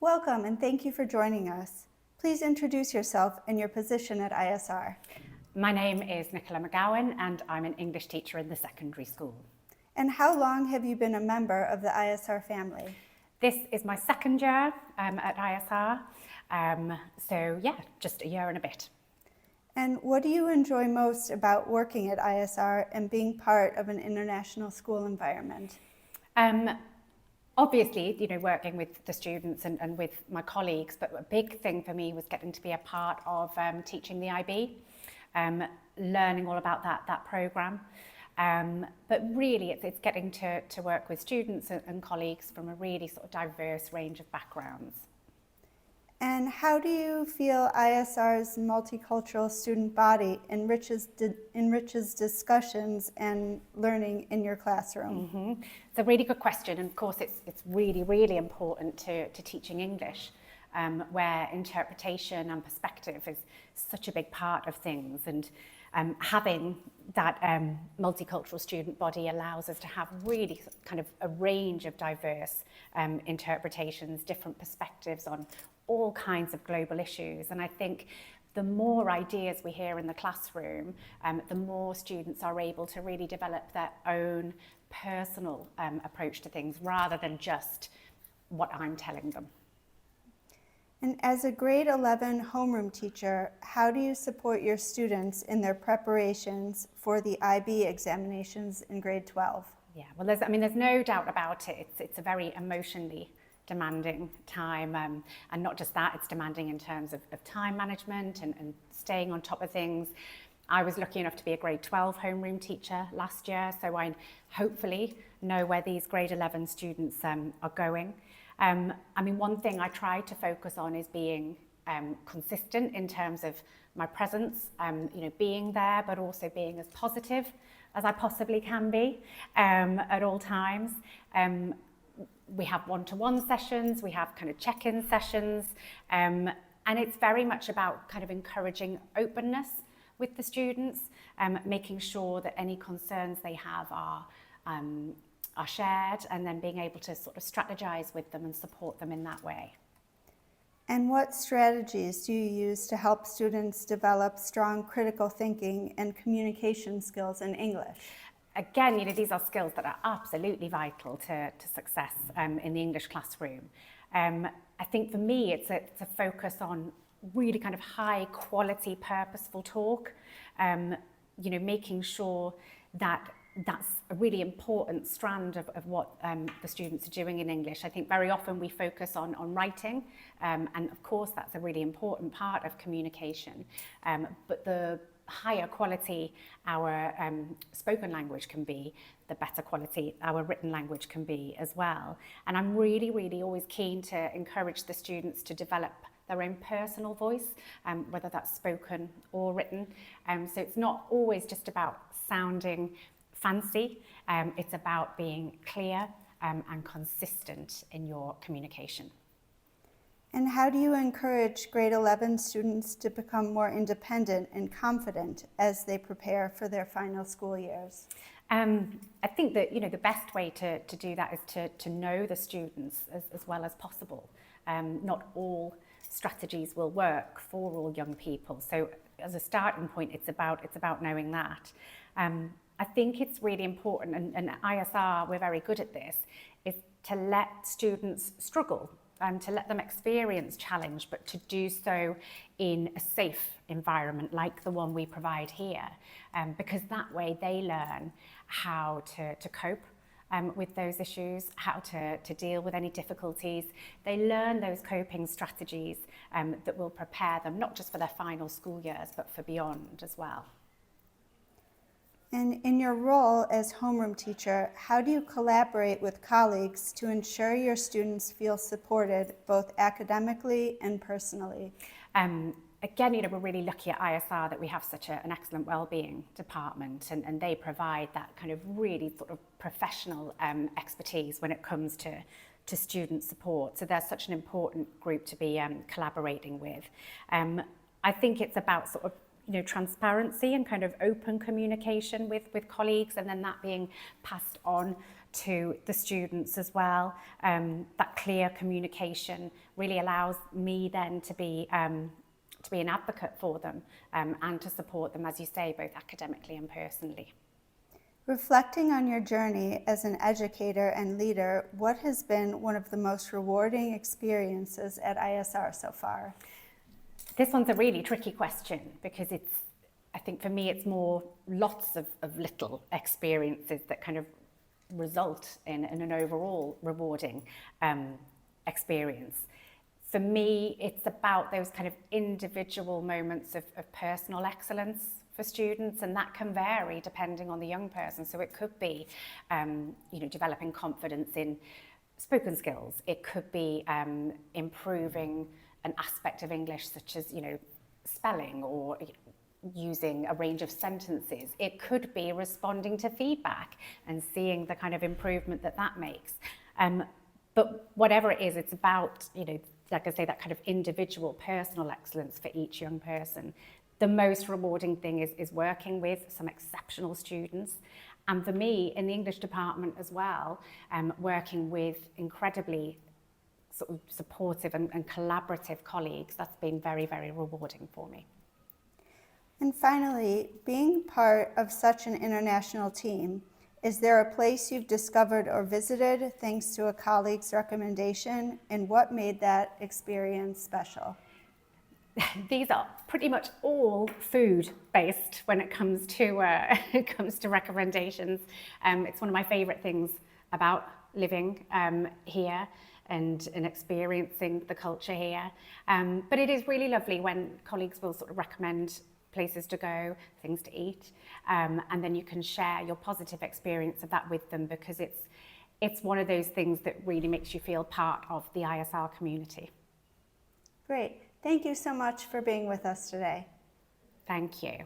Welcome and thank you for joining us. Please introduce yourself and your position at ISR. My name is Nicola McGowan and I'm an English teacher in the secondary school. And how long have you been a member of the ISR family? This is my second year at ISR, so just a year and a bit. And what do you enjoy most about working at ISR and being part of an international school environment? Obviously, working with the students and with my colleagues, but a big thing for me was getting to be a part of teaching the IB, learning all about that programme. But really, it's getting to work with students and colleagues from a really sort of diverse range of backgrounds. And how do you feel ISR's multicultural student body enriches discussions and learning in your classroom? Mm-hmm. It's a really good question, and of course it's really, really important to teaching English, where interpretation and perspective is such a big part of things, and having that multicultural student body allows us to have really kind of a range of diverse interpretations, different perspectives on all kinds of global issues. And I think the more ideas we hear in the classroom, the more students are able to really develop their own personal approach to things rather than just what I'm telling them. And as a grade 11 homeroom teacher, how do you support your students in their preparations for the IB examinations in grade 12? Yeah, well, there's no doubt about it. It's a very emotionally demanding time, and not just that, it's demanding in terms of time management and staying on top of things. I was lucky enough to be a grade 12 homeroom teacher last year, so I hopefully know where these grade 11 students are going. One thing I try to focus on is being consistent in terms of my presence, being there, but also being as positive as I possibly can be at all times. We have one-to-one sessions, we have kind of check-in sessions, and it's very much about kind of encouraging openness with the students, making sure that any concerns they have are shared, and then being able to sort of strategize with them and support them in that way. And what strategies do you use to help students develop strong critical thinking and communication skills in English? Again, these are skills that are absolutely vital to success in the English classroom. I think for me, it's a focus on really kind of high quality, purposeful talk, making sure that that's a really important strand of what the students are doing in English. I think very often we focus on writing, and of course that's a really important part of communication, but the higher quality our spoken language can be, the better quality our written language can be as well. And I'm really, really always keen to encourage the students to develop their own personal voice, whether that's spoken or written. So it's not always just about sounding fancy, it's about being clear and consistent in your communication. And how do you encourage grade 11 students to become more independent and confident as they prepare for their final school years? I think that the best way to do that is to know the students as well as possible. Not all strategies will work for all young people. So as a starting point, it's about knowing that. I think it's really important, and at ISR we're very good at this, is to let students struggle and to let them experience challenge, but to do so in a safe environment like the one we provide here, because that way they learn how to cope with those issues, how to deal with any difficulties. They learn those coping strategies that will prepare them not just for their final school years, but for beyond as well. And in your role as homeroom teacher, how do you collaborate with colleagues to ensure your students feel supported both academically and personally? Again, we're really lucky at ISR that we have such an excellent wellbeing department, and they provide that kind of really sort of professional expertise when it comes to student support. So they're such an important group to be collaborating with. I think it's about sort of transparency and kind of open communication with colleagues, and then that being passed on to the students as well. That clear communication really allows me then to be an advocate for them and to support them, as you say, both academically and personally. Reflecting on your journey as an educator and leader, what has been one of the most rewarding experiences at ISR so far? This one's a really tricky question because I think for me, it's more lots of little experiences that kind of result in an overall rewarding experience. For me, it's about those kind of individual moments of personal excellence for students, and that can vary depending on the young person. So it could be, developing confidence in spoken skills. It could be improving an aspect of English, such as, spelling or using a range of sentences. It could be responding to feedback and seeing the kind of improvement that makes. But whatever it is, it's about, like I say, that kind of individual personal excellence for each young person. The most rewarding thing is working with some exceptional students. And for me, in the English department as well, working with incredibly sort of supportive and collaborative colleagues, that's been very, very rewarding for me. And finally, being part of such an international team, is there a place you've discovered or visited thanks to a colleague's recommendation, and what made that experience special? These are pretty much all food-based when it comes to recommendations. It's one of my favourite things about living here and experiencing the culture here. But it is really lovely when colleagues will sort of recommend places to go, things to eat, and then you can share your positive experience of that with them, because it's one of those things that really makes you feel part of the ISR community. Great. Thank you so much for being with us today. Thank you.